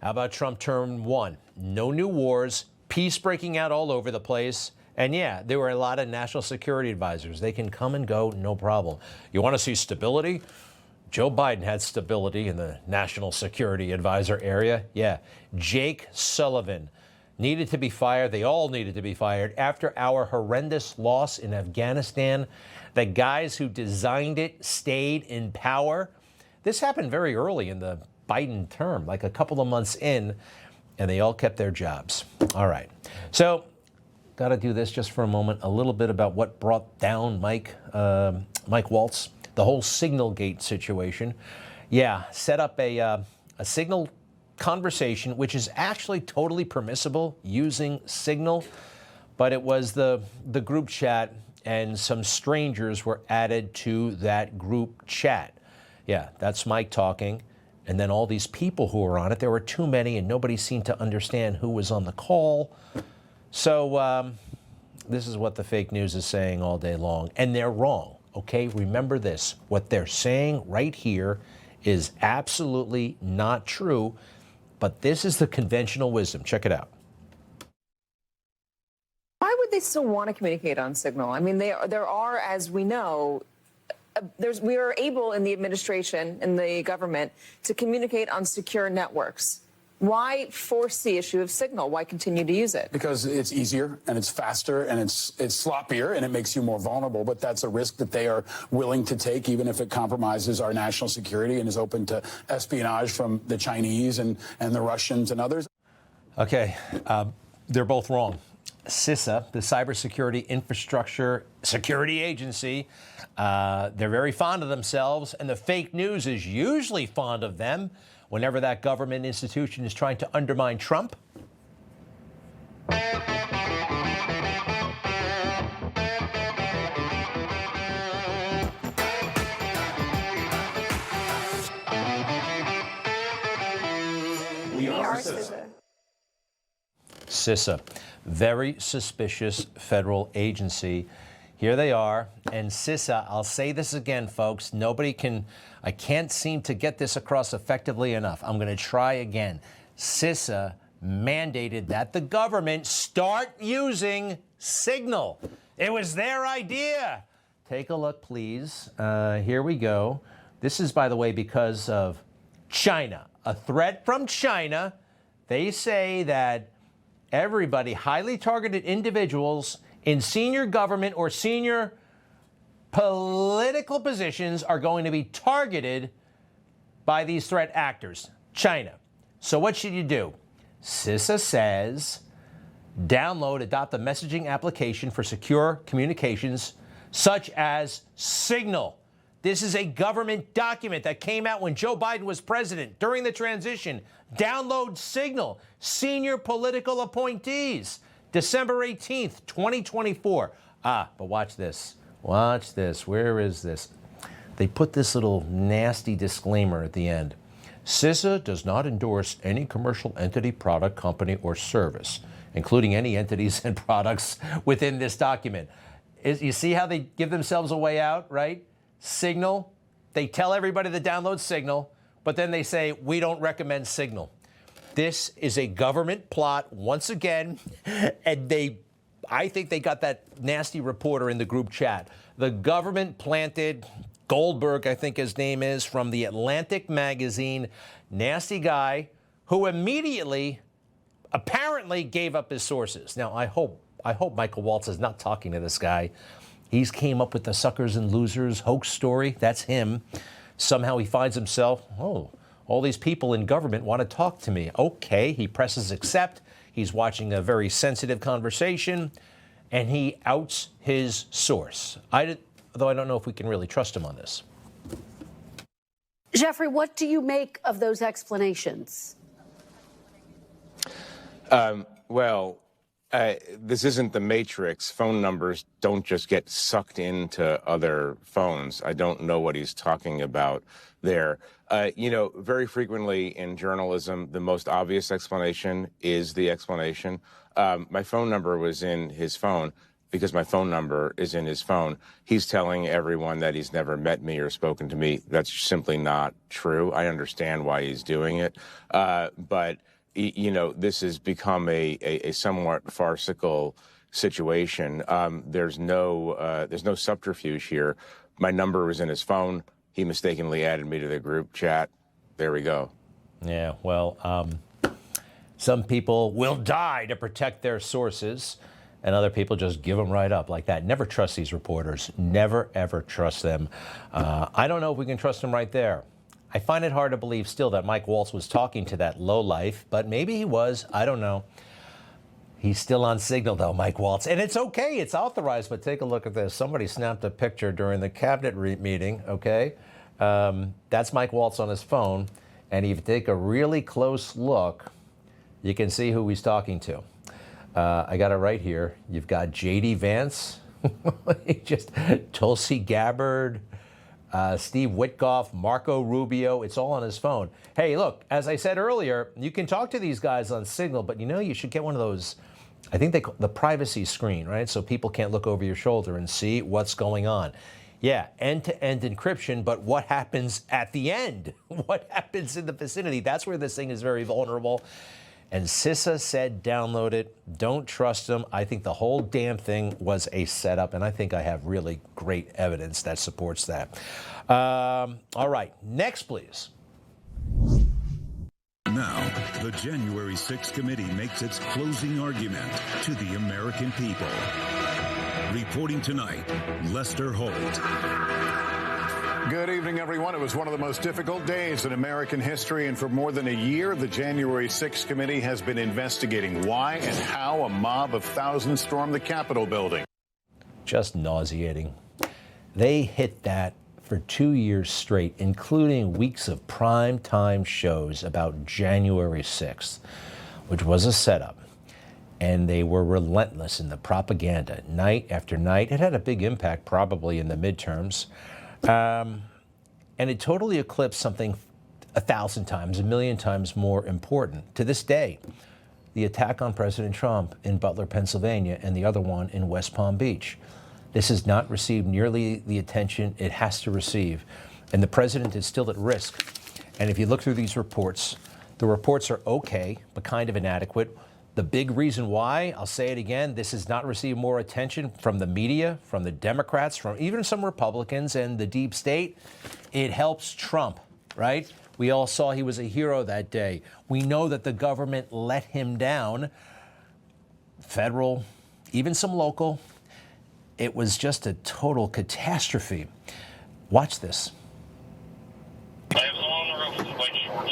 How about Trump term 1? No new wars, peace breaking out all over the place. And yeah, there were a lot of national security advisors. They can come and go, no problem. You want to see stability? Joe Biden had stability in the national security advisor area. Yeah. Jake Sullivan needed to be fired. They all needed to be fired after our horrendous loss in Afghanistan. The guys who designed it stayed in power. This happened very early in the Biden term, like a couple of months in, and they all kept their jobs. All right. So, got to do this just for a moment. A little bit about what brought down Mike Waltz, the whole Signalgate situation. Yeah, set up a Signal conversation, which is actually totally permissible using Signal, but it was the group chat, and some strangers were added to that group chat. Yeah, that's Mike talking. And then all these people who were on it, there were too many, and nobody seemed to understand who was on the call. So this is what the fake news is saying all day long. And they're wrong, okay? Remember this. What they're saying right here is absolutely not true. But this is the conventional wisdom. Check it out. Why would they still want to communicate on Signal? I mean, there are, as we know, we are able in the administration, in the government, to communicate on secure networks. Why force the issue of Signal? Why continue to use it? Because it's easier and it's faster and it's sloppier and it makes you more vulnerable. But that's a risk that they are willing to take, even if it compromises our national security and is open to espionage from the Chinese and the Russians and others. Okay, they're both wrong. Cisa, the Cybersecurity Infrastructure Security Agency, they're very fond of themselves, and the fake news is usually fond of them whenever that government institution is trying to undermine Trump. We are Cisa. CISA, very suspicious federal agency. Here they are. And CISA, I'll say this again, folks, I can't seem to get this across effectively enough. I'm going to try again. CISA mandated that the government start using Signal. It was their idea. Take a look, please. Here we go. This is, by the way, because of China. A threat from China. They say that everybody, highly targeted individuals in senior government or senior political positions are going to be targeted by these threat actors, China. So what should you do? CISA says, adopt a messaging application for secure communications, such as Signal. This is a government document that came out when Joe Biden was president during the transition. Download Signal, senior political appointees, December 18th, 2024. But watch this. Watch this. Where is this? They put this little nasty disclaimer at the end. CISA does not endorse any commercial entity, product, company, or service, including any entities and products within this document. You see how they give themselves a way out, right? Signal. They tell everybody to download Signal, but then they say, we don't recommend Signal. This is a government plot once again, and I think they got that nasty reporter in the group chat. The government planted Goldberg, I think his name is, from the Atlantic magazine, nasty guy who immediately apparently gave up his sources. Now, I hope Michael Waltz is not talking to this guy. He's came up with the suckers and losers hoax story. That's him. Somehow he finds himself, all these people in government want to talk to me. Okay, he presses accept. He's watching a very sensitive conversation, and he outs his source. Though I don't know if we can really trust him on this. Jeffrey, what do you make of those explanations? This isn't the Matrix. Phone numbers don't just get sucked into other phones. I don't know what he's talking about there. Very frequently in journalism, the most obvious explanation is the explanation. My phone number was in his phone. because my phone number is in his phone. He's telling everyone that he's never met me or spoken to me. That's simply not true. I understand why he's doing it. But, you know, this has become a somewhat farcical situation. There's no subterfuge here. My number was in his phone. He mistakenly added me to the group chat. There we go. Yeah, well, some people will die to protect their sources, and other people just give them right up like that. Never trust these reporters. Never, ever trust them. I don't know if we can trust them right there. I find it hard to believe still that Mike Waltz was talking to that lowlife, but maybe he was. I don't know. He's still on signal, though, Mike Waltz. And it's okay. It's authorized. But take a look at this. Somebody snapped a picture during the cabinet meeting, okay? That's Mike Waltz on his phone. And if you take a really close look, you can see who he's talking to. I got it right here. You've got J.D. Vance, just Tulsi Gabbard, Steve Witkoff, Marco Rubio. It's all on his phone. Hey, look, as I said earlier, you can talk to these guys on Signal, but you know you should get one of those, I think they call the privacy screen, right? So people can't look over your shoulder and see what's going on. Yeah, end-to-end encryption, but what happens at the end? What happens in the vicinity? That's where this thing is very vulnerable. And Cisa said download it. Don't trust them. I think the whole damn thing was a setup, and I think I have really great evidence that supports that. All right, next, please. Now, the January 6th committee makes its closing argument to the American people. Reporting tonight, Lester Holt. Good evening, everyone. It was one of the most difficult days in American history, and for more than a year, the January 6th committee has been investigating why and how a mob of thousands stormed the Capitol building. Just nauseating. They hit that for 2 years straight, including weeks of prime time shows about January 6th, which was a setup. And they were relentless in the propaganda night after night. It had a big impact probably in the midterms. And it totally eclipsed something 1,000 times, 1,000,000 times more important. To this day, the attack on President Trump in Butler, Pennsylvania, and the other one in West Palm Beach. This has not received nearly the attention it has to receive. And the president is still at risk. And if you look through these reports, the reports are okay, but kind of inadequate. The big reason why, I'll say it again, this has not received more attention from the media, from the Democrats, from even some Republicans and the deep state. It helps Trump, right? We all saw he was a hero that day. We know that the government let him down, federal, even some local. It was just a total catastrophe. Watch this. I have someone on the roof with white shorts.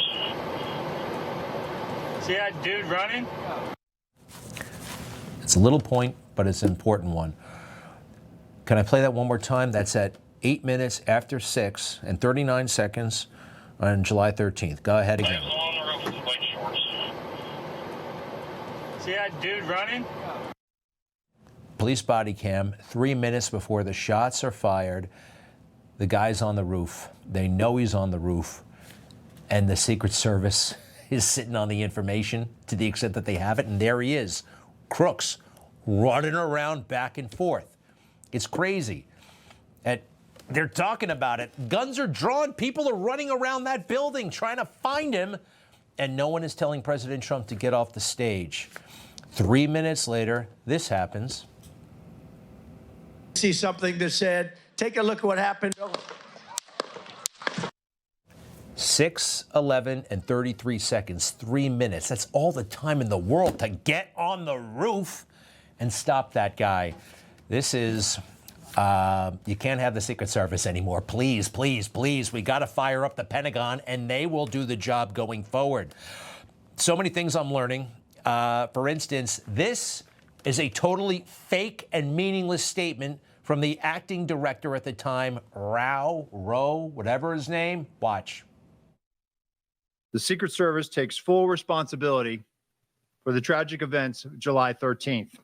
See that dude running? It's a little point, but it's an important one. Can I play that one more time? That's at 8 minutes after 6 and 39 seconds on July 13th. Go ahead again. I have someone on the roof with white shorts. See that dude running? Police body cam, 3 minutes before the shots are fired. The guy's on the roof. They know he's on the roof. And the Secret Service is sitting on the information to the extent that they have it. And there he is. Crooks running around back and forth. It's crazy. And they're talking about it. Guns are drawn. People are running around that building trying to find him. And no one is telling President Trump to get off the stage. 3 minutes later, this happens. See something that said, take a look at what happened. 6:11 and 33 seconds, 3 minutes. That's all the time in the world to get on the roof and stop that guy. This is, you can't have the Secret Service anymore. Please, please, please. We got to fire up the Pentagon and they will do the job going forward. So many things I'm learning. For instance, this is a totally fake and meaningless statement from the acting director at the time, Rowe, whatever his name. Watch. The Secret Service takes full responsibility for the tragic events of July 13th.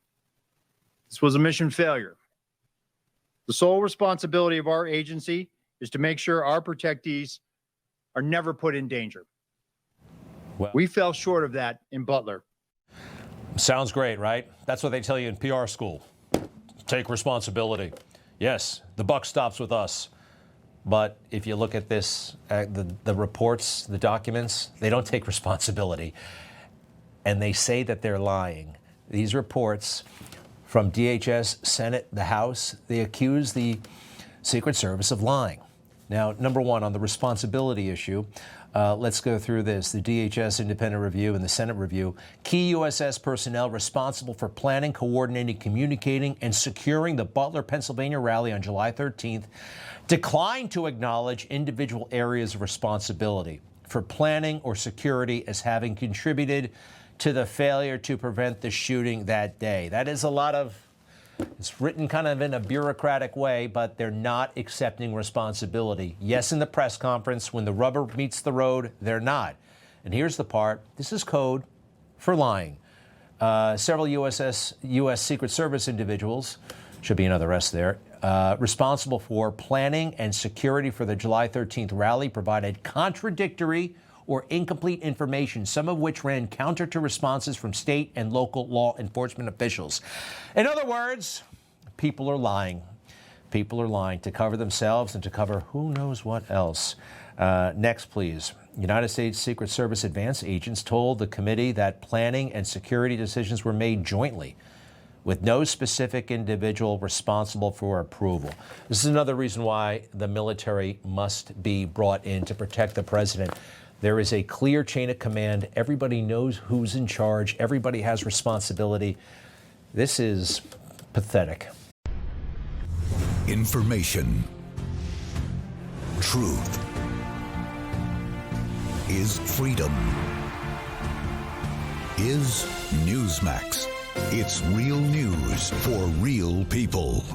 This was a mission failure. The sole responsibility of our agency is to make sure our protectees are never put in danger. Well, we fell short of that in Butler. Sounds great, right? That's what they tell you in PR school. take responsibility. Yes, the buck stops with us. But if you look at this, the reports, the documents, they don't take responsibility. And they say that they're lying. These reports from DHS, Senate, the House, they accuse the Secret Service of lying. Now, number one, on the responsibility issue, let's go through this. The DHS independent review and the Senate review. Key USS personnel responsible for planning, coordinating, communicating, and securing the Butler, Pennsylvania rally on July 13th declined to acknowledge individual areas of responsibility for planning or security as having contributed to the failure to prevent the shooting that day. That is a lot of, it's written kind of in a bureaucratic way, but they're not accepting responsibility. Yes, in the press conference, when the rubber meets the road, they're not. And here's the part, this is code for lying. Several U.S. Secret Service individuals, should be another S there, responsible for planning and security for the July 13th rally provided contradictory or incomplete information, some of which ran counter to responses from state and local law enforcement officials. In other words, people are lying. People are lying to cover themselves and to cover who knows what else. Next, please. United States Secret Service advance agents told the committee that planning and security decisions were made jointly, with no specific individual responsible for approval. This is another reason why the military must be brought in to protect the president. There is a clear chain of command. Everybody knows who's in charge. Everybody has responsibility. This is pathetic. Information. Truth. Is freedom. Is Newsmax. It's real news for real people.